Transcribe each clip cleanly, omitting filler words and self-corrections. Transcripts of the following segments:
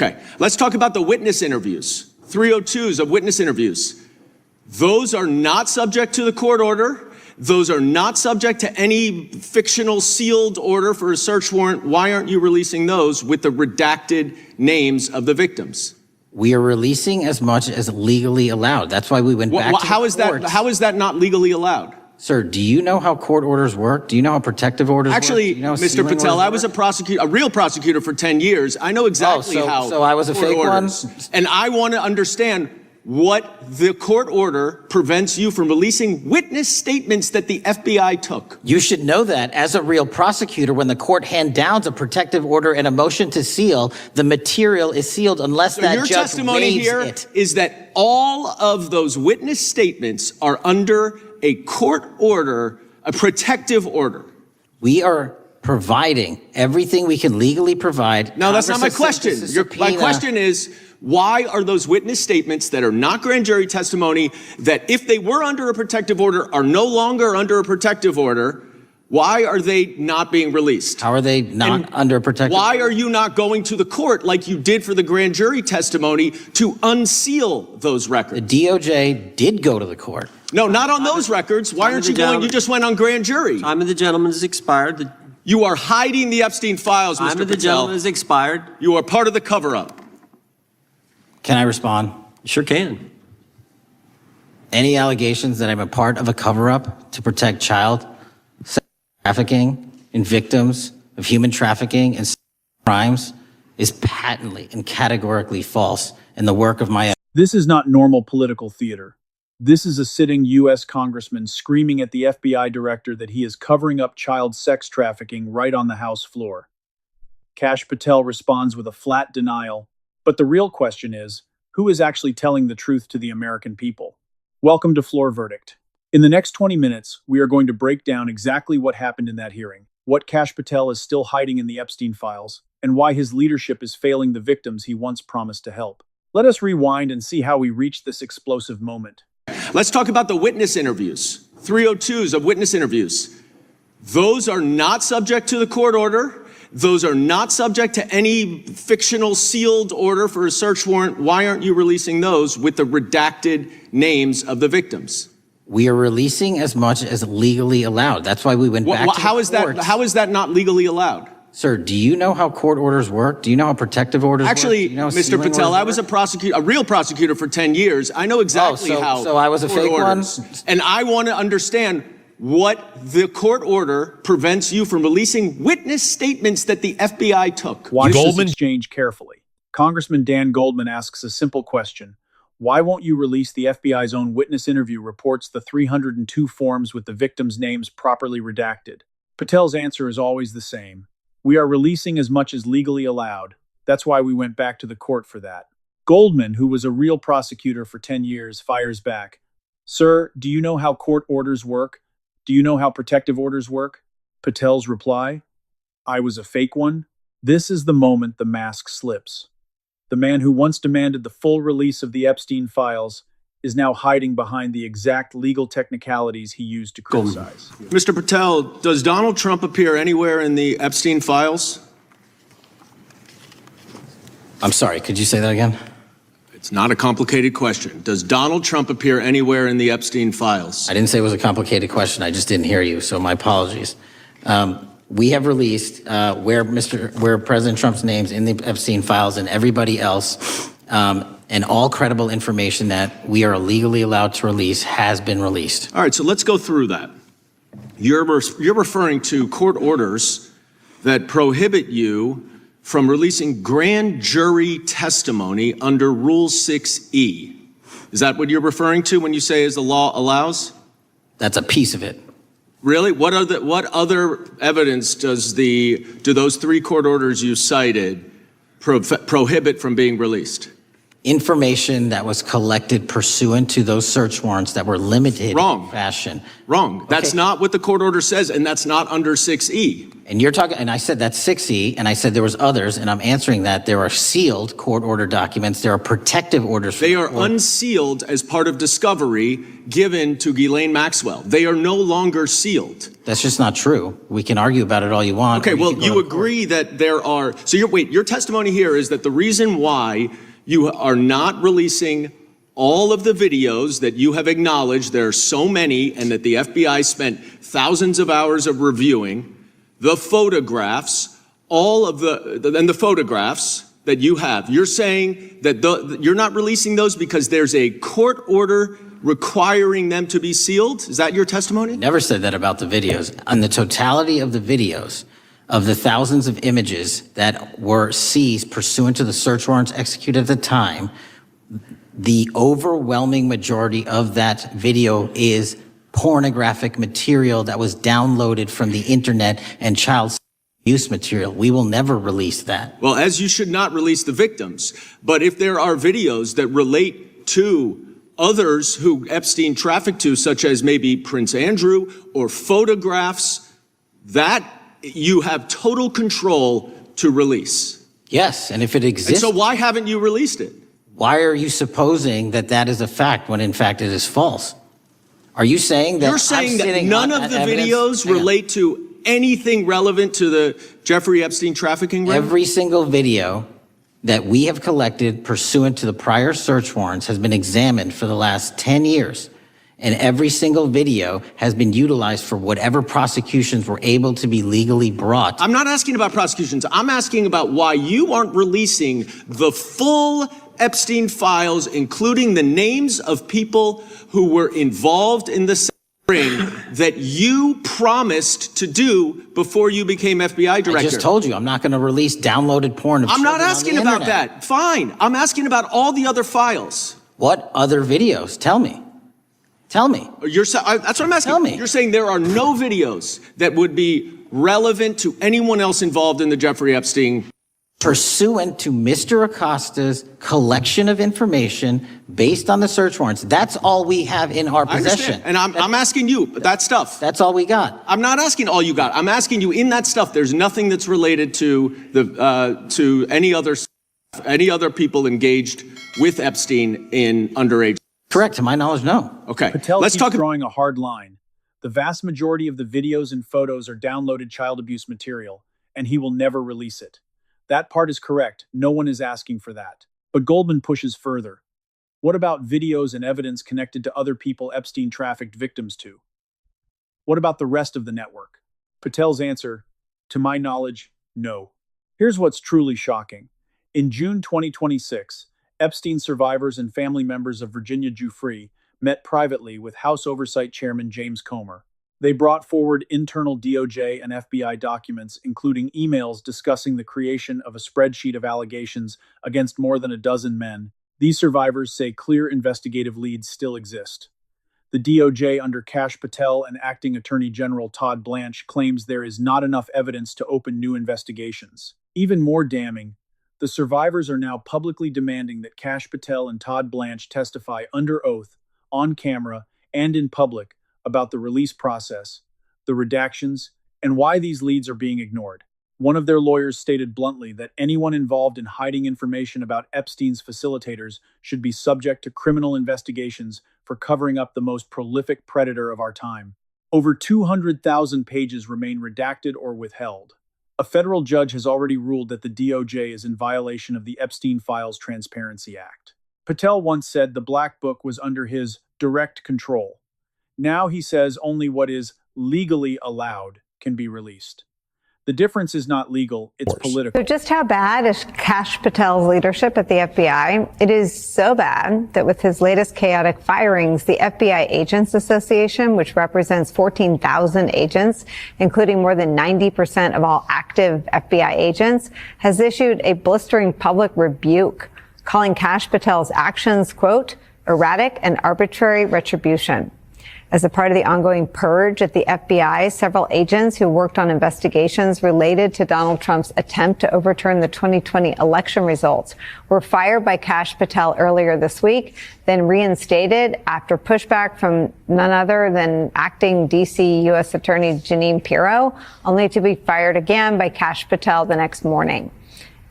Okay, let's talk about the witness interviews. 302s of witness interviews. Those are not subject to the court order. Those are not subject to any fictional sealed order for a search warrant. Why aren't you releasing those with the redacted names of the victims? We are releasing as much as legally allowed. That's why we went back to the court. How is that not legally allowed? Sir, do you know how court orders work? Do you know how protective orders work? Actually, Mr. Patel, I was a real prosecutor for 10 years. I know exactly how. So I was a fake one? And I want to understand what the court order prevents you from releasing witness statements that the FBI took. You should know that as a real prosecutor, when the court hand downs a protective order and a motion to seal, the material is sealed unless that judge waives it. Your testimony here is that all of those witness statements are under a court order, a protective order. We are providing everything we can legally provide. No, that's not my question. My question is, why are those witness statements that are not grand jury testimony, that if they were under a protective order are no longer under a protective order, why are they not being released? How are they not under a protective order? Why are you not going to the court like you did for the grand jury testimony to unseal those records? The DOJ did go to the court. No, not on those records. Why aren't you going? You just went on grand jury. Time of the gentleman has expired. You are hiding the Epstein files, Mr. Patel. Time of the gentleman has expired. You are part of the cover-up. Can I respond? Sure can. Any allegations that I'm a part of a cover-up to protect child sex trafficking and victims of human trafficking and crimes is patently and categorically false in the work of my... This is not normal political theater. This is a sitting U.S. congressman screaming at the FBI director that he is covering up child sex trafficking right on the House floor. Kash Patel responds with a flat denial, but the real question is, who is actually telling the truth to the American people? Welcome to Floor Verdict. In the next 20 minutes, we are going to break down exactly what happened in that hearing, what Kash Patel is still hiding in the Epstein files, and why his leadership is failing the victims he once promised to help. Let us rewind and see how we reached this explosive moment. Let's talk about the witness interviews. 302s of witness interviews. Those are not subject to the court order. Those are not subject to any fictional sealed order for a search warrant. Why aren't you releasing those with the redacted names of the victims? We are releasing as much as legally allowed. That's why we went back to the court. How is that not legally allowed? Sir, do you know how court orders work? Do you know how protective orders work? Actually, Mr. Patel, I was a real prosecutor for 10 years. I know exactly how. So I was a fake one? And I want to understand what the court order prevents you from releasing witness statements that the FBI took. Watch this exchange carefully. Congressman Dan Goldman asks a simple question. Why won't you release the FBI's own witness interview reports, the 302 forms with the victims' names properly redacted? Patel's answer is always the same. We are releasing as much as legally allowed. That's why we went back to the court for that. Goldman, who was a real prosecutor for 10 years, fires back. Sir, do you know how court orders work? Do you know how protective orders work? Patel's reply, I was a fake one. This is the moment the mask slips. The man who once demanded the full release of the Epstein files is now hiding behind the exact legal technicalities he used to criticize. Mr. Patel, does Donald Trump appear anywhere in the Epstein files? I'm sorry, could you say that again? It's not a complicated question. Does Donald Trump appear anywhere in the Epstein files? I didn't say it was a complicated question. I just didn't hear you, so my apologies. We have released where President Trump's name's in the Epstein files and everybody else, and all credible information that we are legally allowed to release has been released. All right, so let's go through that. You're referring to court orders that prohibit you from releasing grand jury testimony under Rule 6E. Is that what you're referring to when you say as the law allows? That's a piece of it. Really? What other evidence do those three court orders you cited prohibit from being released? information that was collected pursuant to those search warrants that were limited in fashion. Wrong. That's not what the court order says, and that's not under 6E. And you're talking, and I said that's 6E, and I said there was others, and I'm answering that. There are sealed court order documents. There are protective orders. They are unsealed as part of discovery given to Ghislaine Maxwell. They are no longer sealed. That's just not true. We can argue about it all you want. Okay, well, you agree that there are, so your testimony here is that the reason why you are not releasing all of the videos that you have acknowledged, there are so many, and that the FBI spent thousands of hours of reviewing, the photographs, the photographs that you have. You're saying that you're not releasing those because there's a court order requiring them to be sealed? Is that your testimony? Never said that about the videos. On the totality of the videos, of the thousands of images that were seized pursuant to the search warrants executed at the time, the overwhelming majority of that video is pornographic material that was downloaded from the internet and child abuse material. We will never release that. Well, as you should not release the victims. But if there are videos that relate to others who Epstein trafficked to, such as maybe Prince Andrew, or photographs, that you have total control to release. Yes, and if it exists... And so why haven't you released it? Why are you supposing that that is a fact when in fact it is false? Are you saying that... You're saying that none of the videos relate to anything relevant to the Jeffrey Epstein trafficking ring? Every single video that we have collected pursuant to the prior search warrants has been examined for the last 10 years. And every single video has been utilized for whatever prosecutions were able to be legally brought. I'm not asking about prosecutions. I'm asking about why you aren't releasing the full Epstein files, including the names of people who were involved in the ring that you promised to do before you became FBI director. I just told you I'm not going to release downloaded porn of I'm not children asking on the about internet. that. Fine. I'm asking about all the other files. What other videos? Tell me. Tell me. That's what I'm asking. Tell me. You're saying there are no videos that would be relevant to anyone else involved in the Jeffrey Epstein. Pursuant to Mr. Acosta's collection of information based on the search warrants. That's all we have in our possession. And I'm asking you, that stuff. That's all we got. I'm not asking all you got. I'm asking you, in that stuff, there's nothing that's related to to any other people engaged with Epstein in underage. Correct. To my knowledge, no. Okay. Patel Let's keeps talk drawing a hard line. The vast majority of the videos and photos are downloaded child abuse material, and he will never release it. That part is correct. No one is asking for that. But Goldman pushes further. What about videos and evidence connected to other people Epstein trafficked victims to? What about the rest of the network? Patel's answer, to my knowledge, no. Here's what's truly shocking. In June 2026, Epstein survivors and family members of Virginia Giuffre met privately with House Oversight Chairman James Comer. They brought forward internal DOJ and FBI documents, including emails discussing the creation of a spreadsheet of allegations against more than a dozen men. These survivors say clear investigative leads still exist. The DOJ under Kash Patel and Acting Attorney General Todd Blanche claims there is not enough evidence to open new investigations. Even more damning, the survivors are now publicly demanding that Kash Patel and Todd Blanche testify under oath, on camera, and in public about the release process, the redactions, and why these leads are being ignored. One of their lawyers stated bluntly that anyone involved in hiding information about Epstein's facilitators should be subject to criminal investigations for covering up the most prolific predator of our time. Over 200,000 pages remain redacted or withheld. A federal judge has already ruled that the DOJ is in violation of the Epstein Files Transparency Act. Patel once said the Black Book was under his direct control. Now he says only what is legally allowed can be released. The difference is not legal, it's political. So just how bad is Kash Patel's leadership at the FBI? It is so bad that with his latest chaotic firings, the FBI Agents Association, which represents 14,000 agents, including more than 90% of all active FBI agents, has issued a blistering public rebuke, calling Kash Patel's actions, quote, erratic and arbitrary retribution. As a part of the ongoing purge at the FBI, several agents who worked on investigations related to Donald Trump's attempt to overturn the 2020 election results were fired by Kash Patel earlier this week, then reinstated after pushback from none other than acting D.C. U.S. Attorney Jeanine Pirro, only to be fired again by Kash Patel the next morning.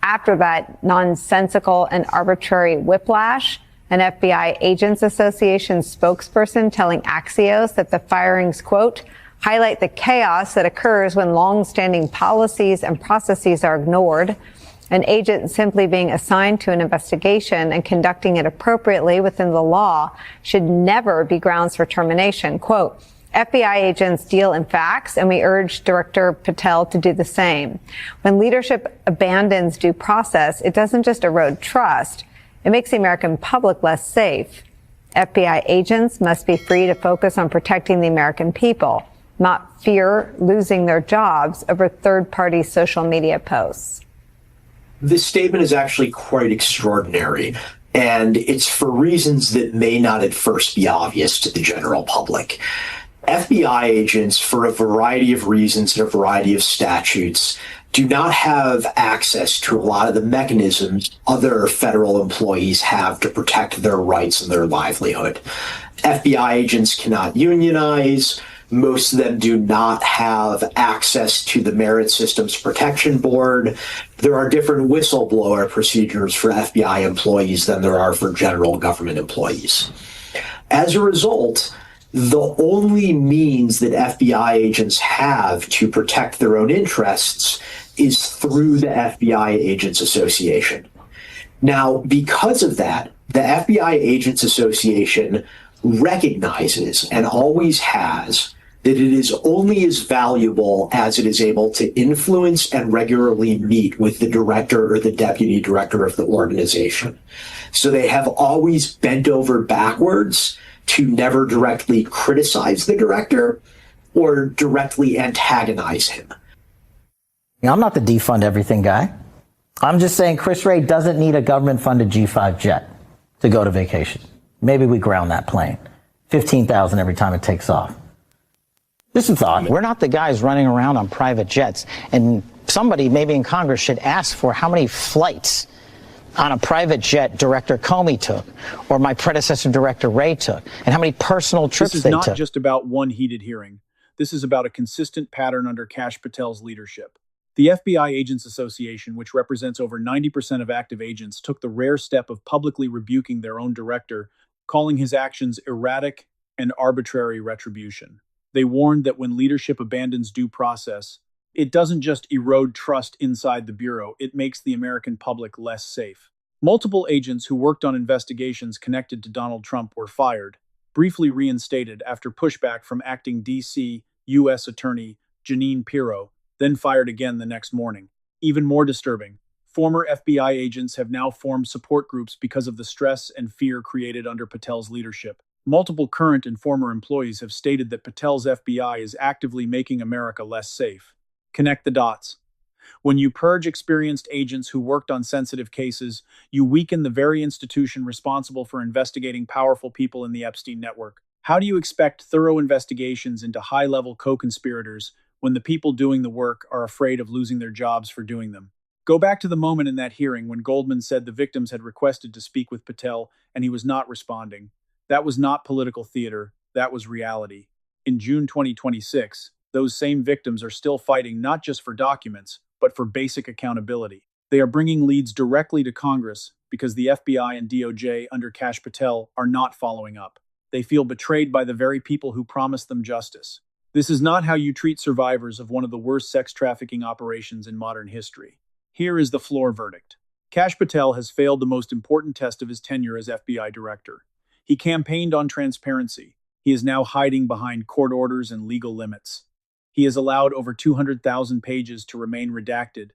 After that nonsensical and arbitrary whiplash, an FBI Agents Association spokesperson telling Axios that the firings, quote, highlight the chaos that occurs when long-standing policies and processes are ignored. An agent simply being assigned to an investigation and conducting it appropriately within the law should never be grounds for termination. Quote, FBI agents deal in facts, and we urge Director Patel to do the same. When leadership abandons due process, it doesn't just erode trust. It makes the American public less safe. FBI agents must be free to focus on protecting the American people, not fear losing their jobs over third-party social media posts. This statement is actually quite extraordinary, and it's for reasons that may not at first be obvious to the general public. FBI agents, for a variety of reasons and a variety of statutes, do not have access to a lot of the mechanisms other federal employees have to protect their rights and their livelihood. FBI agents cannot unionize. Most of them do not have access to the Merit Systems Protection Board. There are different whistleblower procedures for FBI employees than there are for general government employees. As a result, the only means that FBI agents have to protect their own interests is through the FBI Agents Association. Now, because of that, the FBI Agents Association recognizes and always has that it is only as valuable as it is able to influence and regularly meet with the director or the deputy director of the organization. So they have always bent over backwards to never directly criticize the director or directly antagonize him. I'm not the defund everything guy. I'm just saying Chris Wray doesn't need a government-funded G5 jet to go to vacation. Maybe we ground that plane. $15,000 every time it takes off. Just a thought. We're not the guys running around on private jets. And somebody maybe in Congress should ask for how many flights on a private jet Director Comey took, or my predecessor Director Wray took, and how many personal trips they took. This is not just about one heated hearing. This is about a consistent pattern under Kash Patel's leadership. The FBI Agents Association, which represents over 90% of active agents, took the rare step of publicly rebuking their own director, calling his actions erratic and arbitrary retribution. They warned that when leadership abandons due process, it doesn't just erode trust inside the Bureau, it makes the American public less safe. Multiple agents who worked on investigations connected to Donald Trump were fired, briefly reinstated after pushback from acting D.C. U.S. Attorney Jeanine Pirro, then fired again the next morning. Even more disturbing, former FBI agents have now formed support groups because of the stress and fear created under Patel's leadership. Multiple current and former employees have stated that Patel's FBI is actively making America less safe. Connect the dots. When you purge experienced agents who worked on sensitive cases, you weaken the very institution responsible for investigating powerful people in the Epstein network. How do you expect thorough investigations into high-level co-conspirators when the people doing the work are afraid of losing their jobs for doing them? Go back to the moment in that hearing when Goldman said the victims had requested to speak with Patel and he was not responding. That was not political theater, that was reality. In June 2026, those same victims are still fighting not just for documents, but for basic accountability. They are bringing leads directly to Congress because the FBI and DOJ under Kash Patel are not following up. They feel betrayed by the very people who promised them justice. This is not how you treat survivors of one of the worst sex trafficking operations in modern history. Here is the floor verdict. Kash Patel has failed the most important test of his tenure as FBI director. He campaigned on transparency. He is now hiding behind court orders and legal limits. He has allowed over 200,000 pages to remain redacted,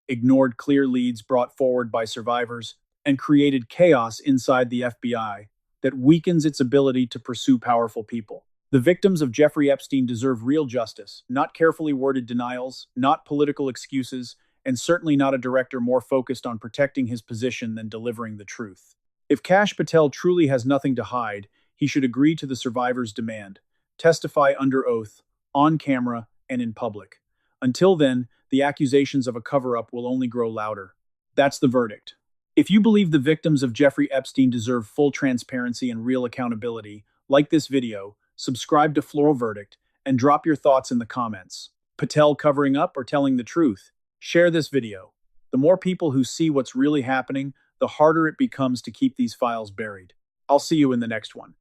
ignored clear leads brought forward by survivors, and created chaos inside the FBI that weakens its ability to pursue powerful people. The victims of Jeffrey Epstein deserve real justice, not carefully worded denials, not political excuses, and certainly not a director more focused on protecting his position than delivering the truth. If Kash Patel truly has nothing to hide, he should agree to the survivors' demand. testify under oath, on camera, and in public. Until then, the accusations of a cover-up will only grow louder. That's the verdict. If you believe the victims of Jeffrey Epstein deserve full transparency and real accountability, like this video, subscribe to Floral Verdict, and drop your thoughts in the comments. Patel covering up or telling the truth? Share this video. The more people who see what's really happening, the harder it becomes to keep these files buried. I'll see you in the next one.